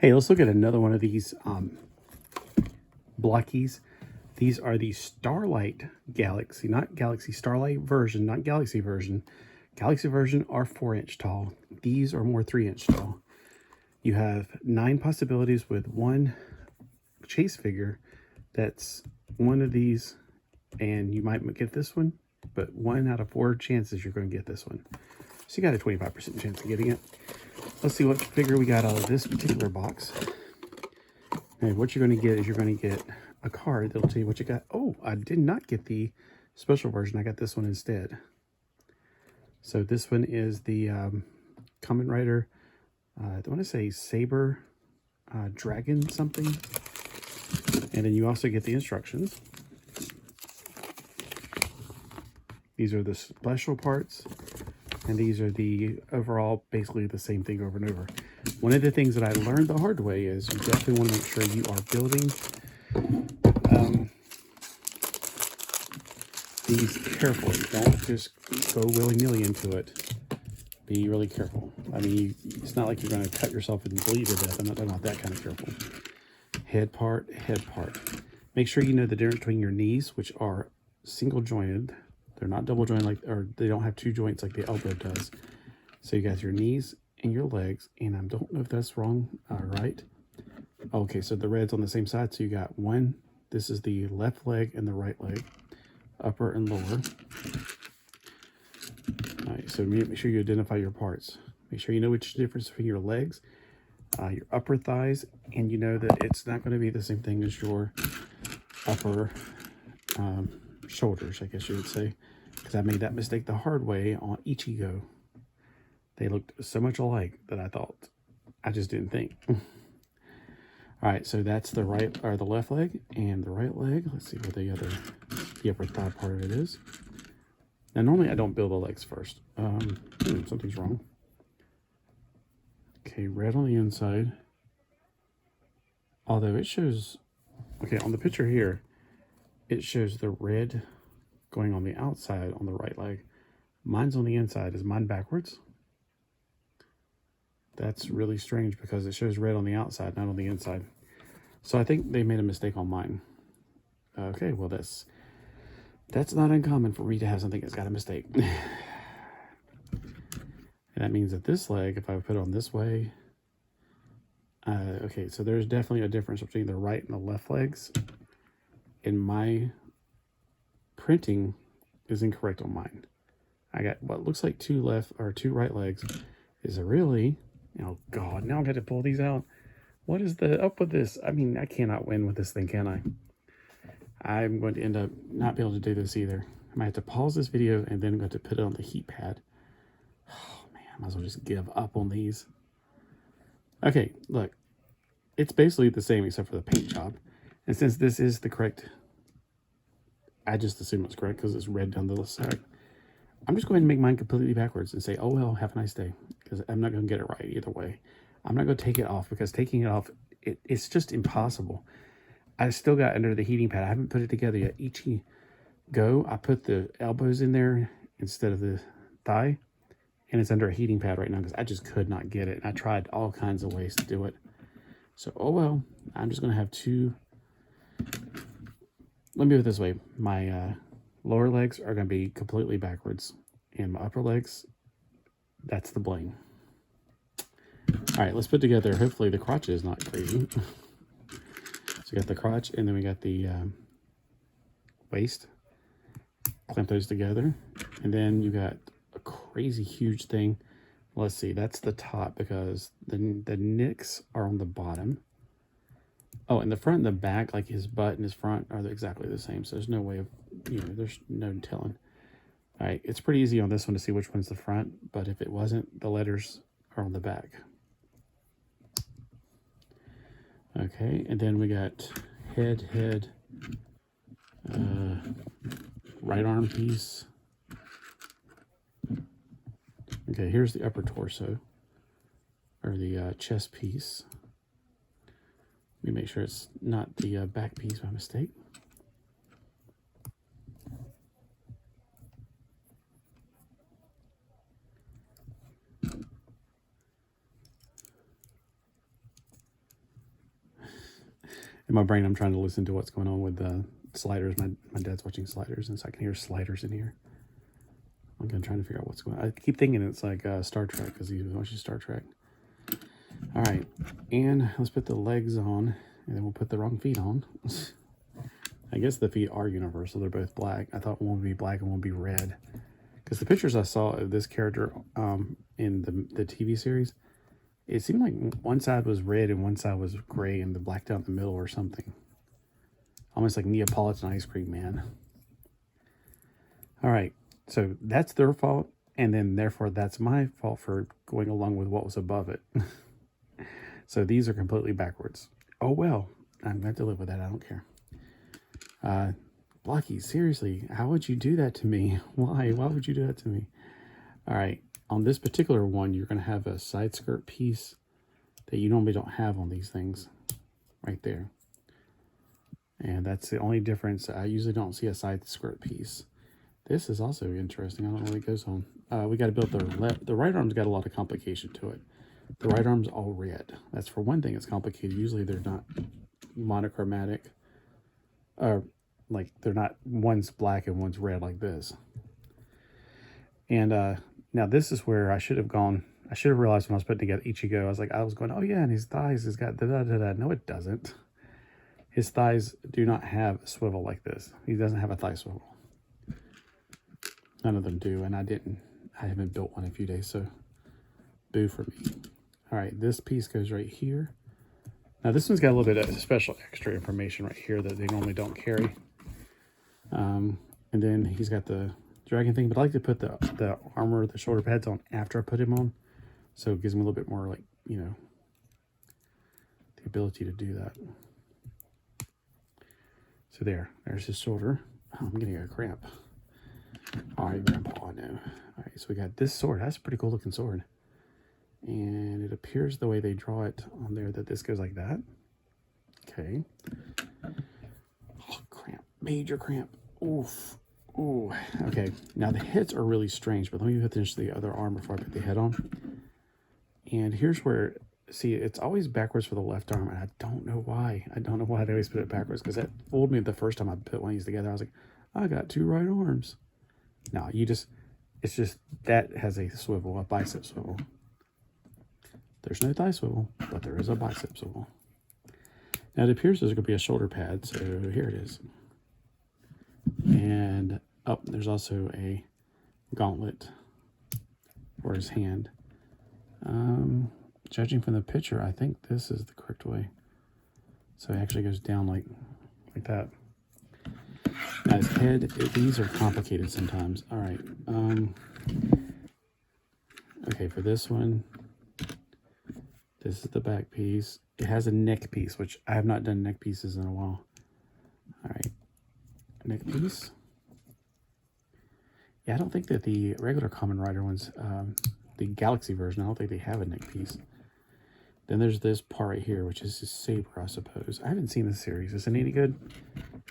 Hey, let's look at another one of these Blokees. These are the Starlight Galaxy, not Galaxy, Starlight version, not Galaxy version. Galaxy version are 4-inch tall. These are more 3-inch tall. You have 9 possibilities with one chase figure that's one of these, and you might get this one, but 1 out of 4 chances you're going to get this one. So you got a 25% chance of getting it. Let's see what figure we got out of this particular box. And what you're going to get is you're going to get a card that'll tell you what you got. Oh, I did not get the special version. I got this one instead. So this one is the Kamen Rider, I want to say Saber Dragon something. And then you also get the instructions. These are the special parts. And these are the overall, basically the same thing over and over. One of the things that I learned the hard way is you definitely want to make sure you are building these carefully. Don't just go willy-nilly into it. Be really careful. I mean, it's not like you're going to cut yourself and bleed to death. I'm not talking about that kind of careful. Head part, head part. Make sure you know the difference between your knees, which are single jointed. They're not double jointed, or they don't have 2 joints like the elbow does. So you got your knees and your legs, and I don't know if that's wrong or right. Okay, so the red's on the same side, so you got 1. This is the left leg and the right leg, upper and lower. All right, so make sure you identify your parts. Make sure you know which difference between your legs, your upper thighs, and you know that it's not going to be the same thing as your upper shoulders, I guess you would say, because I made that mistake the hard way on Ichigo. They looked so much alike that I thought, I just didn't think. All right, so that's the right or the left leg and the right leg. Let's see where the upper thigh part of it is. Now, normally I don't build the legs first. Something's wrong. Okay, red on the inside. Although it shows, okay, on the picture here, it shows the red going on the outside on the right leg. Mine's on the inside. Is mine backwards? That's really strange because it shows red on the outside, not on the inside. So I think they made a mistake on mine. Okay, well that's not uncommon for me to have something that's got a mistake. And that means that this leg, if I put it on this way, okay, so there's definitely a difference between the right and the left legs. And my printing is incorrect on mine. I got what looks like 2 left or 2 right legs. Is it really? Oh God, now I'm going to pull these out. What is the up with this? I mean, I cannot win with this thing, can I? I'm going to end up not be able to do this either. I might have to pause this video and then I'm going to put it on the heat pad. Oh man, I might as well just give up on these. Okay, look. It's basically the same except for the paint job. And since this is the correct, I just assume it's correct because it's red down the side. I'm just going to make mine completely backwards and say, oh, well, have a nice day. Because I'm not going to get it right either way. I'm not going to take it off because taking it off, it's just impossible. I still got under the heating pad. I haven't put it together yet. Each go, I put the elbows in there instead of the thigh. And it's under a heating pad right now because I just could not get it. And I tried all kinds of ways to do it. So, oh, well, I'm just going to have 2... Let me put it this way. My lower legs are going to be completely backwards. And my upper legs, that's the bling. All right, let's put together, hopefully the crotch is not crazy. So we got the crotch, and then we got the waist. Clamp those together. And then you got a crazy huge thing. Let's see, that's the top because the nicks are on the bottom. Oh, and the front and the back, like his butt and his front, are exactly the same. So there's no way of, there's no telling. All right, it's pretty easy on this one to see which one's the front. But if it wasn't, the letters are on the back. Okay, and then we got head, right arm piece. Okay, here's the upper torso, or the chest piece. Let me make sure it's not the back piece by mistake. in my brain, I'm trying to listen to what's going on with the sliders. My dad's watching sliders, and so I can hear sliders in here. I'm gonna try to figure out what's going on. I keep thinking it's like Star Trek, because he was watching Star Trek. All right, and let's put the legs on, and then we'll put the wrong feet on. I guess the feet are universal. They're both black. I thought one would be black and one would be red. Because the pictures I saw of this character in the TV series, it seemed like one side was red and one side was gray and the black down the middle or something. Almost like Neapolitan ice cream man. All right, so that's their fault, and then therefore that's my fault for going along with what was above it. So these are completely backwards. Oh well, I'm going to have to live with that. I don't care. Blokees, seriously, how would you do that to me? Why would you do that to me? All right, on this particular one, you're going to have a side skirt piece that you normally don't have on these things right there. And that's the only difference. I usually don't see a side skirt piece. This is also interesting. I don't know what it goes on. We got to build the right arm's got a lot of complication to it. The right arm's all red. That's for one thing. It's complicated. Usually they're not monochromatic. Like they're not, one's black and one's red like this. And now this is where I should have realized when I was putting together Ichigo. I was going, oh yeah, and his thighs has got da-da-da-da. No, it doesn't. His thighs do not have a swivel like this. He doesn't have a thigh swivel. None of them do, and I haven't built one in a few days, so boo for me. All right, this piece goes right here. Now this one's got a little bit of special extra information right here that they normally don't carry. And then he's got the dragon thing, but I like to put the armor, the shoulder pads on after I put him on. So it gives him a little bit more, like, you know, the ability to do that. So there's his shoulder. Oh, I'm getting a cramp. All right, Grandpa, I know. All right, so we got this sword. That's a pretty cool looking sword. And it appears the way they draw it on there that this goes like that. Okay. Oh, cramp. Major cramp. Oof. Ooh. Okay. Now the heads are really strange, but let me finish the other arm before I put the head on. And here's where, see, it's always backwards for the left arm, and I don't know why. I don't know why they always put it backwards, because that fooled me the first time I put one of these together. I was like, I got two right arms. No, it's just, that has a swivel, a bicep swivel. There's no thigh swivel, but there is a bicep swivel. Now it appears there's going to be a shoulder pad, so here it is. And there's also a gauntlet for his hand. Judging from the picture, I think this is the correct way. So it actually goes down like that. Now his head, these are complicated sometimes. All right. Okay, for this one, this is the back piece. It has a neck piece, which I have not done neck pieces in a while. All right, neck piece. Yeah, I don't think that the regular Kamen Rider ones, the Galaxy version, I don't think they have a neck piece. Then there's this part right here, which is his Saber, I suppose. I haven't seen this series. Is it any good?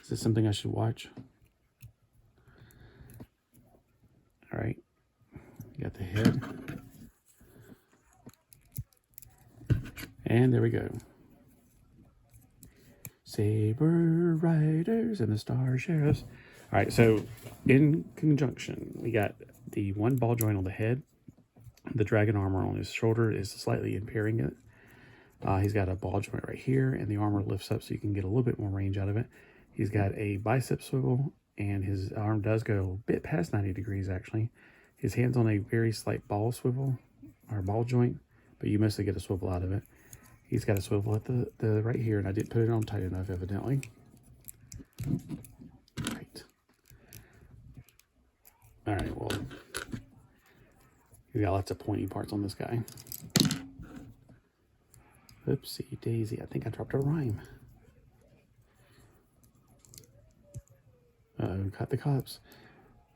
Is this something I should watch? All right, you got the head. And there we go. Saber Riders and the Star Sheriffs. All right, so in conjunction, we got the one ball joint on the head. The dragon armor on his shoulder is slightly impairing it. He's got a ball joint right here, and the armor lifts up so you can get a little bit more range out of it. He's got a bicep swivel, and his arm does go a bit past 90 degrees, actually. His hand's on a very slight ball swivel, or ball joint, but you mostly get a swivel out of it. He's got a swivel at the right here, and I didn't put it on tight enough, evidently. Right. All right, well, you got lots of pointy parts on this guy. Oopsie daisy, I think I dropped a rhyme. Uh-oh, got the cops.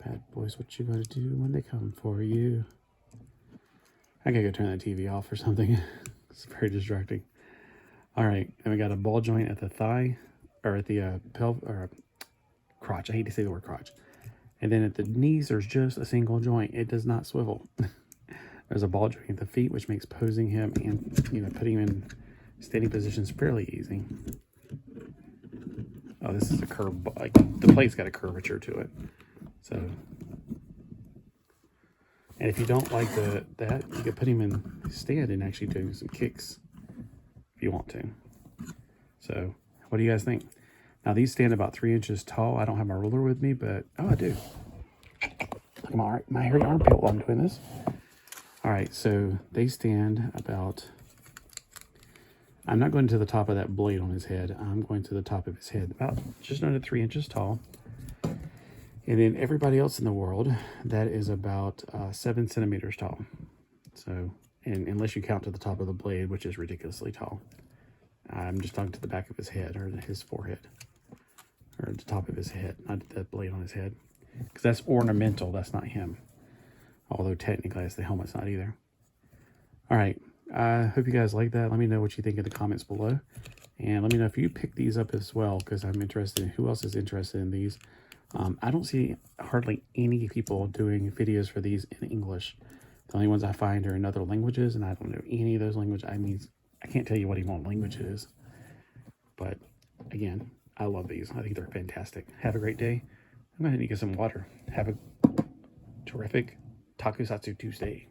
Bad boys, what you gonna do when they come for you? I gotta go turn that TV off or something. It's very distracting. All right, and we got a ball joint at the thigh, or at the crotch. I hate to say the word crotch. And then at the knees, there's just a single joint. It does not swivel. There's a ball joint at the feet, which makes posing him and putting him in standing positions fairly easy. Oh, this is a curve, like the plate's got a curvature to it. So, and if you don't like that, you could put him in stand and actually do some kicks if you want to. So, what do you guys think? Now, these stand about 3 inches tall. I don't have my ruler with me, but, oh, I do. Look at my hairy armpit while I'm doing this. All right, so they stand about, I'm not going to the top of that blade on his head. I'm going to the top of his head, about just under 3 inches tall. And then everybody else in the world, that is about 7 centimeters tall. So, and unless you count to the top of the blade, which is ridiculously tall. I'm just talking to the back of his head, or his forehead, or the top of his head, not the blade on his head. Because that's ornamental, that's not him. Although technically that's the helmet's not either. All right, I hope you guys like that. Let me know what you think in the comments below. And let me know if you pick these up as well, because I'm interested in who else is interested in these. I don't see hardly any people doing videos for these in English. The only ones I find are in other languages, and I don't know any of those languages. I mean, I can't tell you what even language it is. But again, I love these. I think they're fantastic. Have a great day. I'm going to need to get some water. Have a terrific Tokusatsu Tuesday.